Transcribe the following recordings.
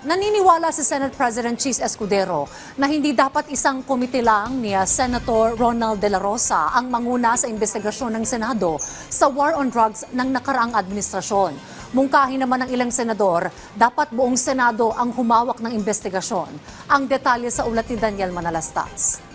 Naniniwala si Senate President Chis Escudero na hindi dapat isang komite lang ni Senator Ronald De La Rosa ang manguna sa investigasyon ng Senado sa war on drugs ng nakaraang administrasyon. Mungkahi naman ng ilang senador, dapat buong Senado ang humawak ng investigasyon. Ang detalye sa ulat ni Daniel Manalastas.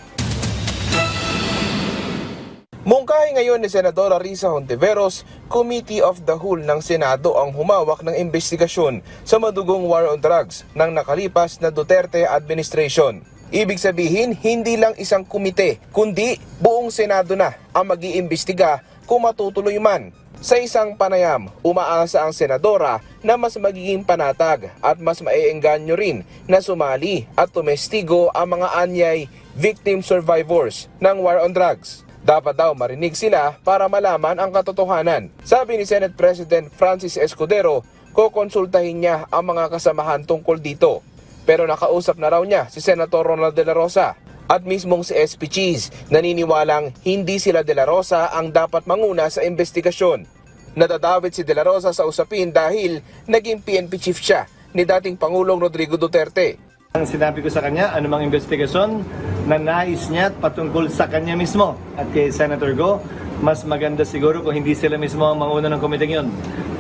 Mungkahi ngayon ni Senadora Risa Hontiveros, Committee of the Whole ng Senado ang humawak ng investigasyon sa madugong war on drugs ng nakalipas na Duterte administration. Ibig sabihin, hindi lang isang komite, kundi buong Senado na ang mag-iimbestiga kung matutuloy man. Sa isang panayam, umaasa ang senadora na mas magiging panatag at mas maiengganyo rin na sumali at tumestigo ang mga anyay victim survivors ng war on drugs. Dapat daw marinig sila para malaman ang katotohanan. Sabi ni Senate President Francis Escudero, kukonsultahin niya ang mga kasamahan tungkol dito. Pero nakausap na raw niya si Senator Ronald De La Rosa at mismong si SP Cheese naniniwalang hindi sila De La Rosa ang dapat manguna sa investigasyon. Nadadawit si De La Rosa sa usapin dahil naging PNP chief siya ni dating Pangulong Rodrigo Duterte. Ang sinabi ko sa kanya, anumang investigasyon na nais niya patungkol sa kanya mismo at kay Senator Go, mas maganda siguro kung hindi sila mismo ang manguna ng komiteng yun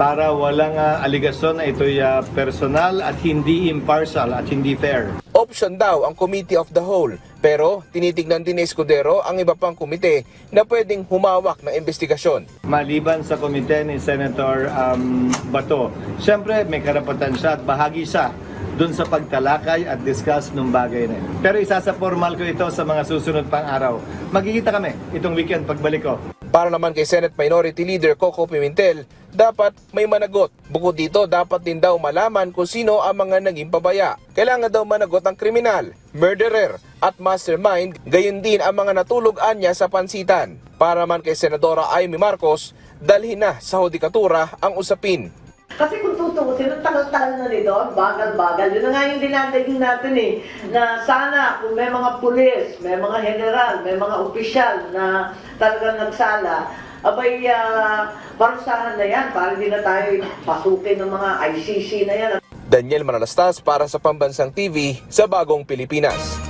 para walang aligasyon na ito'y personal at hindi impartial at hindi fair. Option daw ang Committee of the Whole, pero tinitignan din ni Escudero ang iba pang komite na pwedeng humawak ng investigasyon. Maliban sa komite ni Senator Bato, siyempre may karapatan siya at bahagi siya doon sa pagtalakay at discuss ng bagay na yun. Pero isasa-formal ko ito sa mga susunod pang araw. Magkikita kami itong weekend pagbalik ko. Para naman kay Senate Minority Leader Coco Pimentel, dapat may managot. Bukod dito, dapat din daw malaman kung sino ang mga naging pabaya. Kailangan daw managot ang kriminal, murderer at mastermind, gayon din ang mga natulog-an niya sa pansitan. Para naman kay Senadora Amy Marcos, dalhin na sa hudikatura ang usapin. Kasi kung tutuusin, ang tagal-tagal na nito, bagal-bagal. Yun na nga yung dinadaigin natin na sana kung may mga pulis, may mga general, may mga opisyal na talagang nagsala, abay, parusahan na yan, para hindi na tayo pasukin ng mga ICC na yan. Daniel Manalastas para sa Pambansang TV sa Bagong Pilipinas.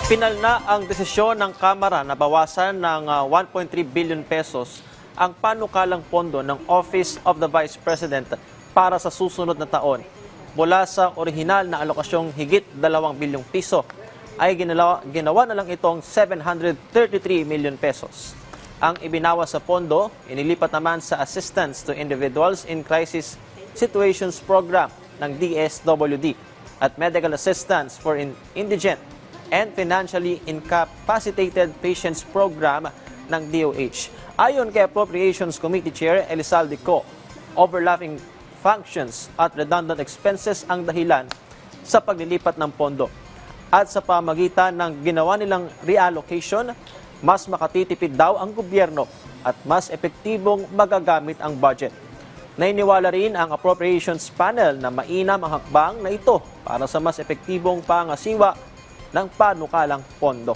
Pinal na ang desisyon ng Kamara na bawasan ng 1.3 billion pesos ang panukalang pondo ng Office of the Vice President para sa susunod na taon. Mula sa orihinal na alokasyong higit 2 bilyong piso, ay ginawa na lang itong 733 million pesos. Ang ibinawa sa pondo, inilipat naman sa Assistance to Individuals in Crisis Situations Program ng DSWD at Medical Assistance for Indigent and Financially Incapacitated Patients Program ng DOH. Ayon kay Appropriations Committee Chair Elizalde Co, overlapping functions at redundant expenses ang dahilan sa paglilipat ng pondo. At sa pamagitan ng ginawa nilang reallocation, mas makatitipid daw ang gobyerno at mas epektibong magagamit ang budget. Nainiwala rin ang Appropriations Panel na mainam ang hakbang na ito para sa mas epektibong pangasiwa ng panukalang pondo.